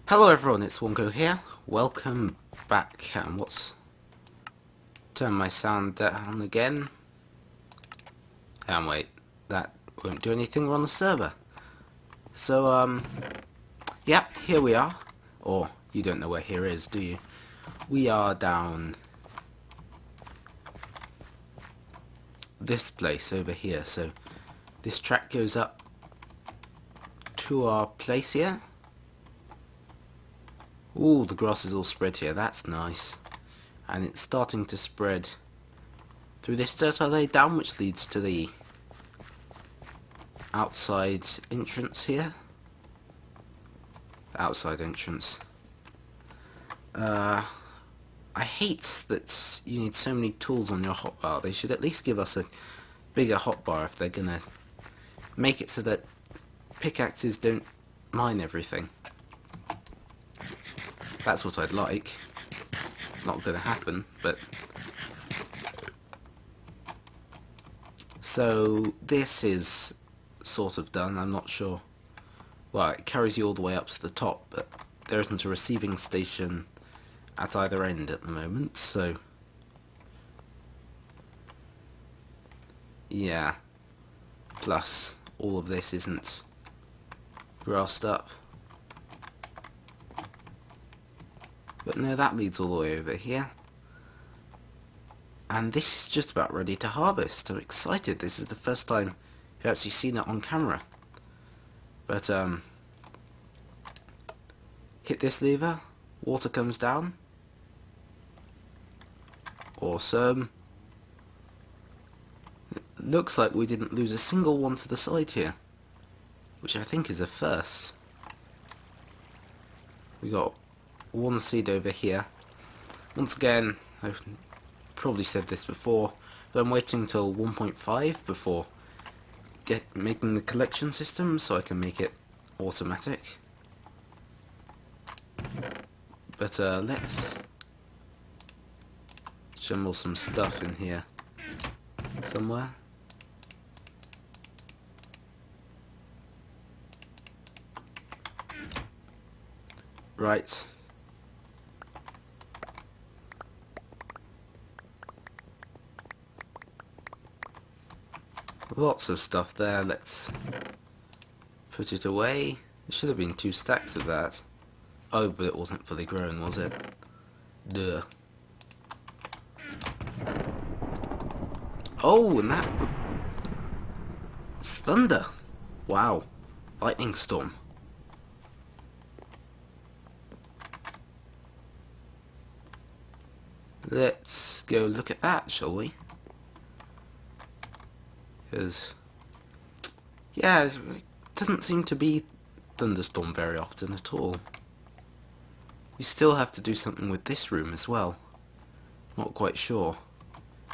Hello everyone, it's Wonko here. Welcome back. Turn my sound down again. Wait, that won't do anything. We're on the server. So, yep, here we are. Or, you don't know where here is, do you? We are down this place over here. So, this track goes up to our place here. Ooh, the grass is all spread here, that's nice. And it's starting to spread through this dirt I laid down, which leads to the outside entrance here. Outside entrance. I hate that you need so many tools on your hotbar. They should at least give us a bigger hotbar if they're gonna make it so that pickaxes don't mine everything. That's what I'd like. Not gonna happen, but... So, this is sort of done, I'm not sure. Well, it carries you all the way up to the top, but there isn't a receiving station at either end at the moment, so... Yeah. Plus, all of this isn't grassed up. But no, that leads all the way over here. And this is just about ready to harvest. I'm excited. This is the first time I've actually seen it on camera. But, hit this lever, water comes down. Awesome. It looks like we didn't lose a single one to the side here, which I think is a first. We got one seed over here. Once again, I've probably said this before, but I'm waiting until 1.5 before making the collection system so I can make it automatic. But let's jumble some stuff in here somewhere. Right. Lots of stuff there, let's put it away. There should have been 2 stacks of that. Oh, but it wasn't fully grown, was it? Duh. Oh, and that... It's thunder! Wow. Lightning storm. Let's go look at that, shall we? Because, yeah, it doesn't seem to be thunderstorm very often at all. We still have to do something with this room as well. Not quite sure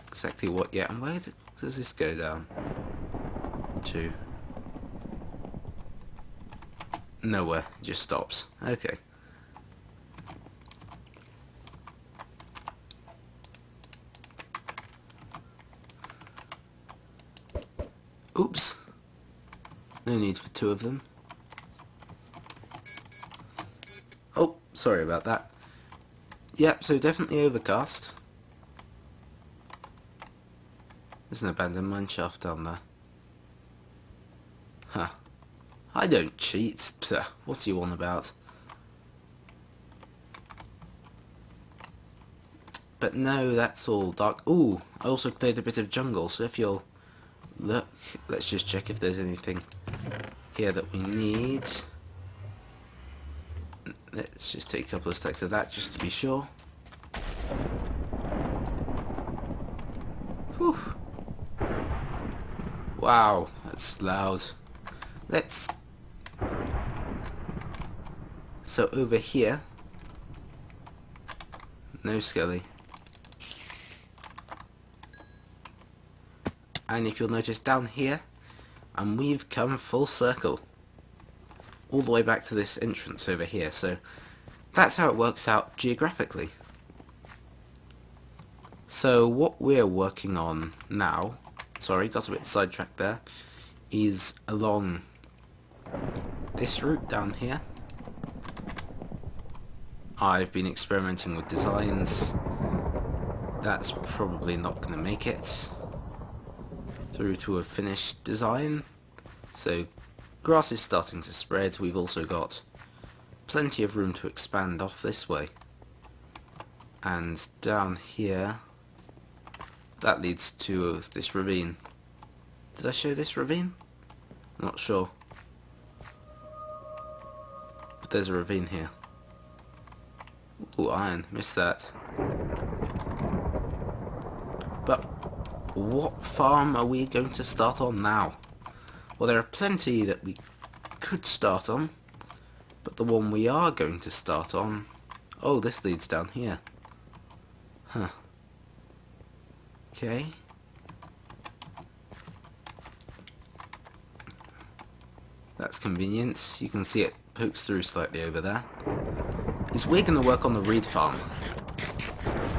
exactly what yet. And where does this go down to? Nowhere, it just stops. Okay. Oops. No need for 2 of them. Oh, sorry about that. Yep, so definitely overcast. There's an abandoned mine shaft down there. Huh. I don't cheat. Pah, what are you on about? But no, that's all dark. Ooh, I also cleared a bit of jungle, so if you'll look, let's just check if there's anything here that we need. Let's just take a couple of stacks of that just to be sure. Whew. Wow, that's loud. Let's... So over here... No skelly. And if you'll notice down here, and we've come full circle. All the way back to this entrance over here, so that's how it works out geographically. So what we're working on now, sorry, got a bit sidetracked there, is along this route down here. I've been experimenting with designs. That's probably not going to make it through to a finished design. So grass is starting to spread. We've also got plenty of room to expand off this way. And down here, that leads to this ravine. Did I show this ravine? I'm not sure. But there's a ravine here. Ooh, iron. Missed that. But what farm are we going to start on now? Well, there are plenty that we could start on, but the one we are going to start on... Oh, this leads down here. Huh. Okay. That's convenient. You can see it pokes through slightly over there. Is we're going to work on the reed farm.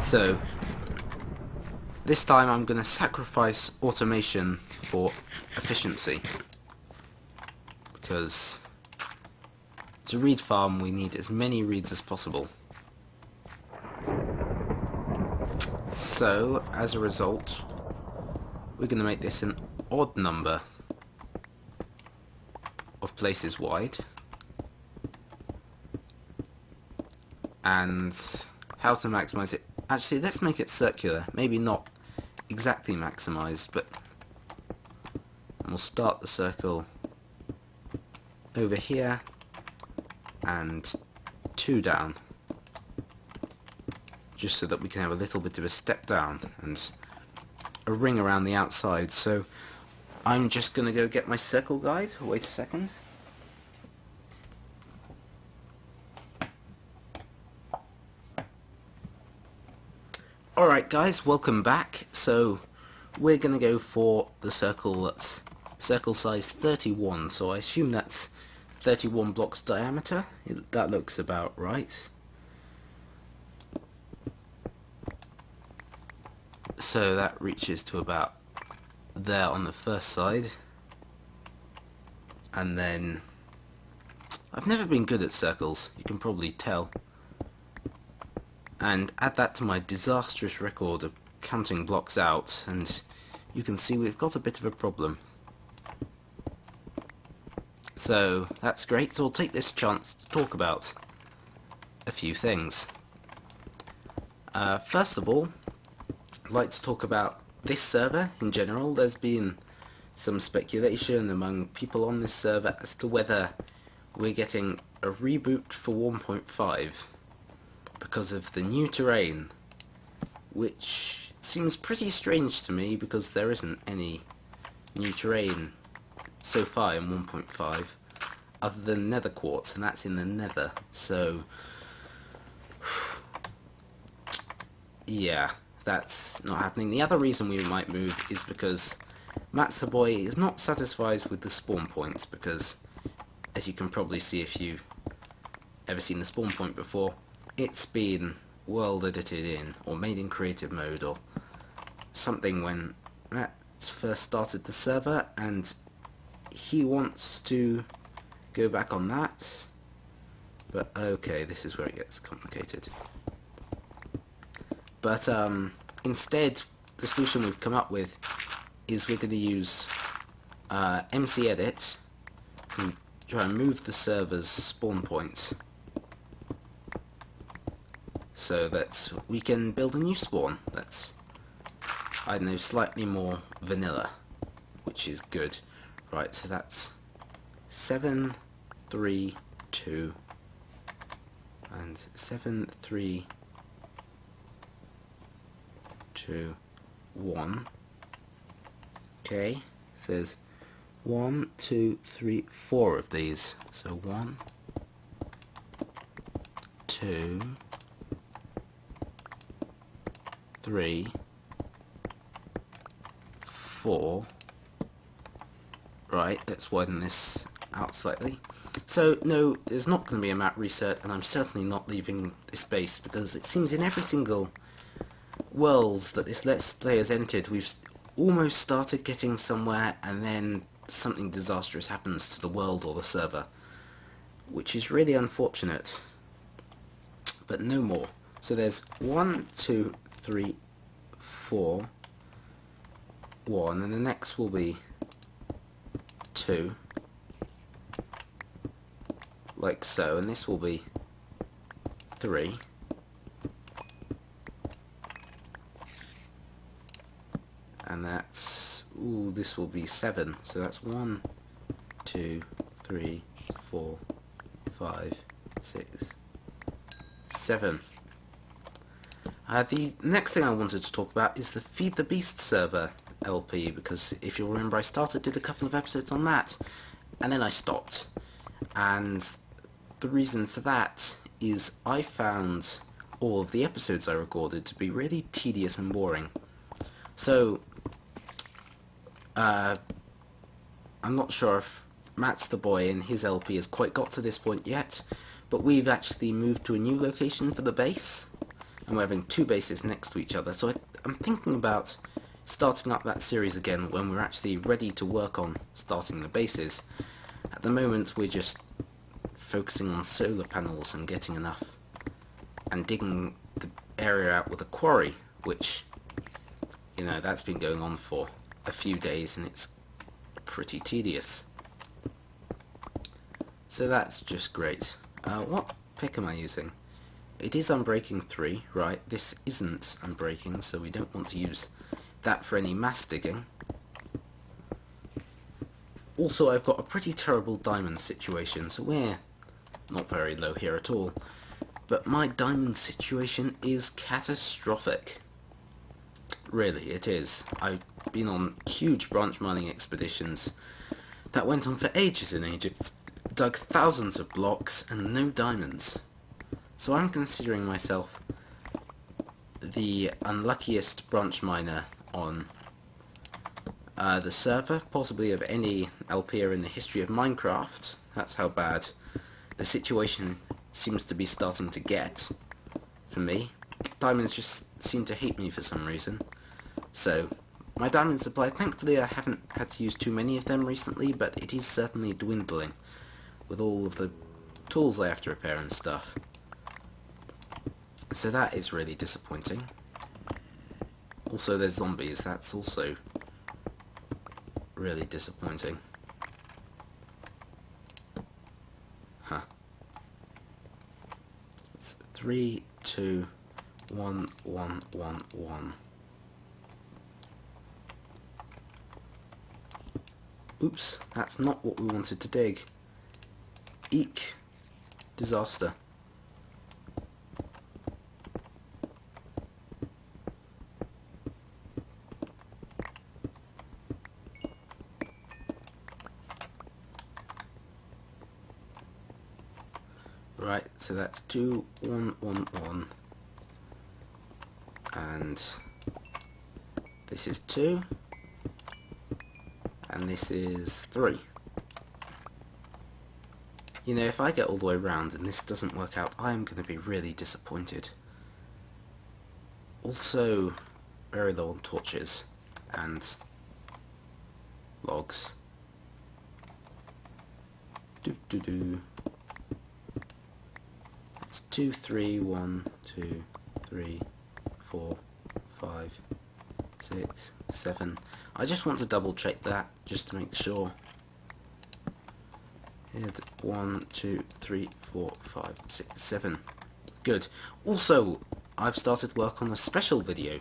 So, this time I'm going to sacrifice automation for efficiency. Because to reed farm we need as many reeds as possible. So, as a result, we're going to make this an odd number of places wide. And how to maximize it? Actually, let's make it circular. Maybe not exactly maximized, but we'll start the circle over here and 2 down, just so that we can have a little bit of a step down and a ring around the outside. So I'm just going to go get my circle guide. Wait a second. Alright guys, welcome back. So we're going to go for the circle that's circle size 31, so I assume that's 31 blocks diameter. That looks about right. So that reaches to about there on the first side. And then I've never been good at circles, you can probably tell. And add that to my disastrous record of counting blocks out, and you can see we've got a bit of a problem. So that's great, so I'll take this chance to talk about a few things. First of all, I'd like to talk about this server in general. There's been some speculation among people on this server as to whether we're getting a reboot for 1.5 because of the new terrain, which seems pretty strange to me because there isn't any new terrain so far in 1.5 other than nether quartz, and that's in the nether. So yeah, that's not happening. The other reason we might move is because Matsuboy is not satisfied with the spawn points, because as you can probably see if you've ever seen the spawn point before, it's been world edited in or made in creative mode or something when Matt first started the server, and he wants to go back on that. But okay, this is where it gets complicated. But instead, the solution we've come up with is we're going to use MC Edit and try and move the server's spawn points so that we can build a new spawn that's, I don't know, slightly more vanilla, which is good. Right, so that's 7, 3, 2, and 7, 3, 2, 1. Okay, so there's 1, 2, 3, 4 of these. So 1, 2, 3, 4. Right, let's widen this out slightly. So no, there's not going to be a map reset, and I'm certainly not leaving this base, because it seems in every single world that this Let's Play has entered, we've almost started getting somewhere, and then something disastrous happens to the world or the server, which is really unfortunate. but no more. So there's 1, 2, 3, 4, 1, and the next will be 2, like so, and this will be 3, and that's, ooh, this will be 7, so that's 1, 2, 3, 4, 5, 6, 7. The next thing I wanted to talk about is the Feed the Beast server LP, because if you'll remember, I did a couple of episodes on that, and then I stopped. And the reason for that is I found all of the episodes I recorded to be really tedious and boring. So, I'm not sure if Matt's the boy and his LP has quite got to this point yet, but we've actually moved to a new location for the base, and we're having 2 bases next to each other, so I'm thinking about starting up that series again when we're actually ready to work on starting the bases. At the moment we're just focusing on solar panels and getting enough, and digging the area out with a quarry, which, you know, that's been going on for a few days and it's pretty tedious. So that's just great. What pick am I using? It is Unbreaking 3, right? This isn't Unbreaking, so we don't want to use that for any mass digging. Also, I've got a pretty terrible diamond situation, so we're not very low here at all. But my diamond situation is catastrophic. Really, it is. I've been on huge branch mining expeditions that went on for ages in Egypt, dug thousands of blocks and no diamonds. So I'm considering myself the unluckiest branch miner on the server, possibly of any LPer in the history of Minecraft. That's how bad the situation seems to be starting to get for me. Diamonds just seem to hate me for some reason. So, my diamond supply, thankfully I haven't had to use too many of them recently, but it is certainly dwindling with all of the tools I have to repair and stuff. So that is really disappointing. Also there's zombies, that's also really disappointing. Huh. It's 3, 2, 1, 1, 1, 1. Oops, that's not what we wanted to dig. Eek. Disaster. Right, so that's 2, 1, 1, 1. And this is 2. And this is 3. You know, if I get all the way around and this doesn't work out, I am going to be really disappointed. Also, very low on torches and logs. It's 2, 3, 1, 2, 3, 4, 5, 6, 7. I just want to double check that, just to make sure. 1, 2, 3, 4, 5, 6, 7. Good. Also, I've started work on a special video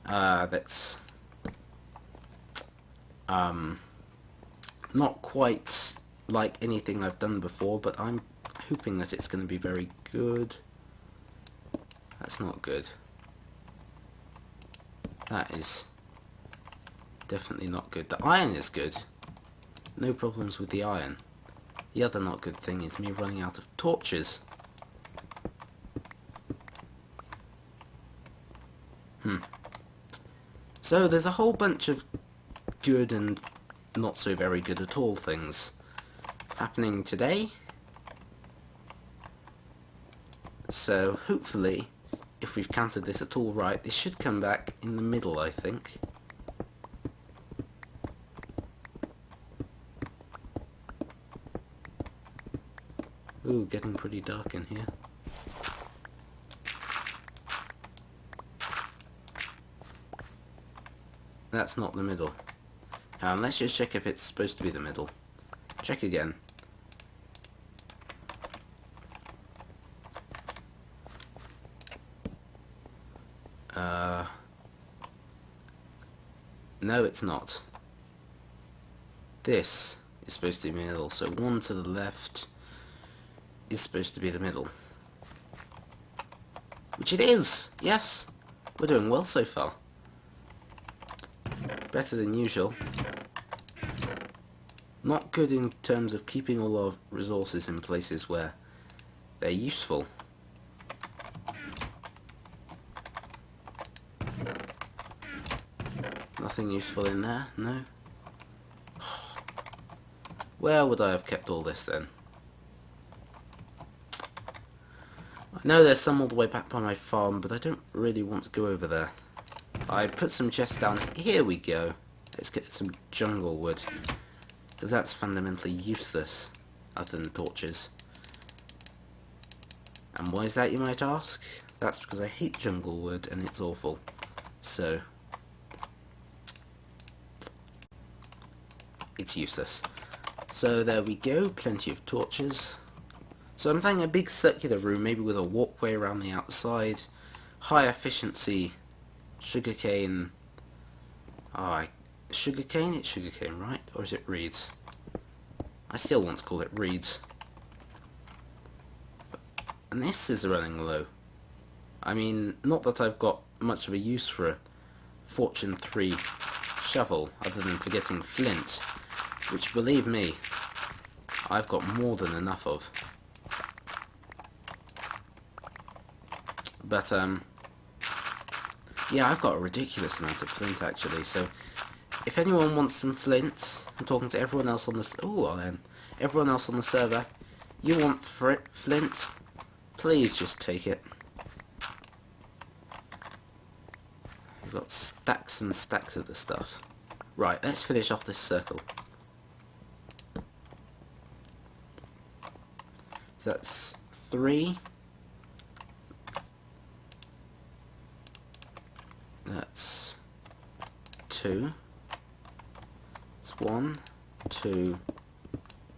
that's not quite like anything I've done before, but I'm hoping that it's going to be very good. That's not good. That is definitely not good. The iron is good. No problems with the iron. The other not good thing is me running out of torches. So there's a whole bunch of good and not so very good at all things happening today. So hopefully, if we've counted this at all right, this should come back in the middle, I think. Ooh, getting pretty dark in here. that's not the middle. Let's just check if it's supposed to be the middle. Check again. No, it's not. This is supposed to be the middle, so one to the left is supposed to be the middle. Which it is! Yes! We're doing well so far. Better than usual. Not good in terms of keeping all our resources in places where they're useful. Nothing useful in there? No? Where would I have kept all this then? I know there's some all the way back by my farm, but I don't really want to go over there. I put some chests down. Here we go. Let's get some jungle wood, because that's fundamentally useless, other than torches. And why is that, you might ask? That's because I hate jungle wood and it's awful. So it's useless. So there we go, plenty of torches. So I'm planning a big circular room, maybe with a walkway around the outside, high efficiency sugarcane. Sugarcane? It's sugarcane, right? Or is it reeds? I still want to call it reeds. And this is running low. I mean, not that I've got much of a use for a Fortune 3 shovel, other than for getting flint, which, believe me, I've got more than enough of. But, yeah, I've got a ridiculous amount of flint, actually, so if anyone wants some flint, I'm talking to everyone else on the everyone else on the server, you want flint, please just take it. We've got stacks and stacks of the stuff. Right, let's finish off this circle. So that's 3. That's 2. It's 1, 2,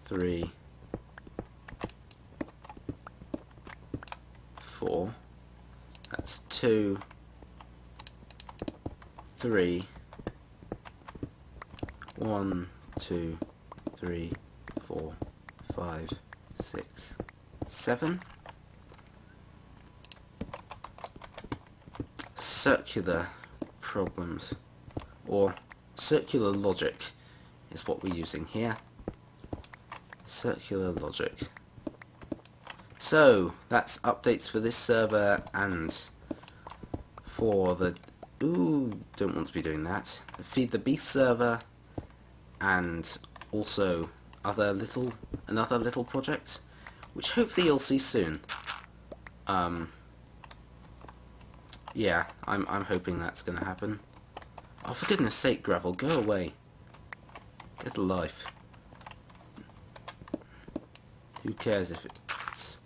3, 4. That's 2, 3, 1, 2, 3, 4, 5, 6, 7. Circular problems, or circular logic, is what we're using here. Circular logic. So that's updates for this server and for the don't want to be doing that. The Feed the Beast server, and also another little project, which hopefully you'll see soon. Yeah, I'm hoping that's going to happen. Oh, for goodness sake, gravel, go away. Get a life. Who cares if it's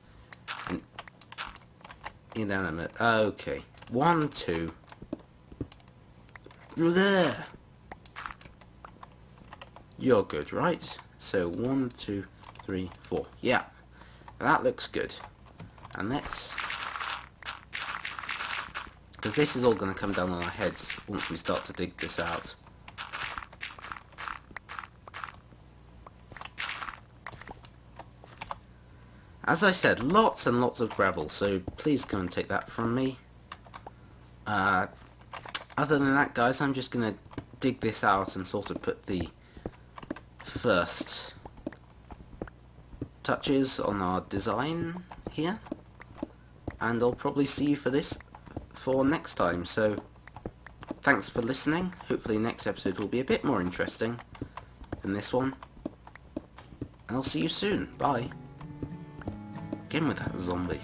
inanimate? Okay. 1, 2. There. You're good, right? So 1, 2, 3, 4. Yeah, that looks good. And let's, because this is all going to come down on our heads once we start to dig this out. As I said, lots and lots of gravel, so please come and take that from me. Other than that, guys, I'm just going to dig this out and sort of put the first touches on our design here. And I'll probably see you for next time. So, thanks for listening. Hopefully next episode will be a bit more interesting than this one. And I'll see you soon. Bye. Again with that zombie.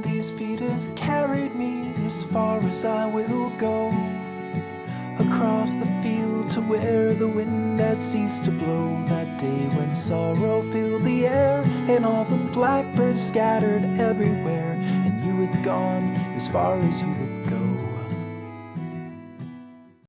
These feet have carried me as far as I will go, across the field to where the wind had ceased to blow, that day when sorrow filled the air, and all the blackbirds scattered everywhere, and you had gone as far as you would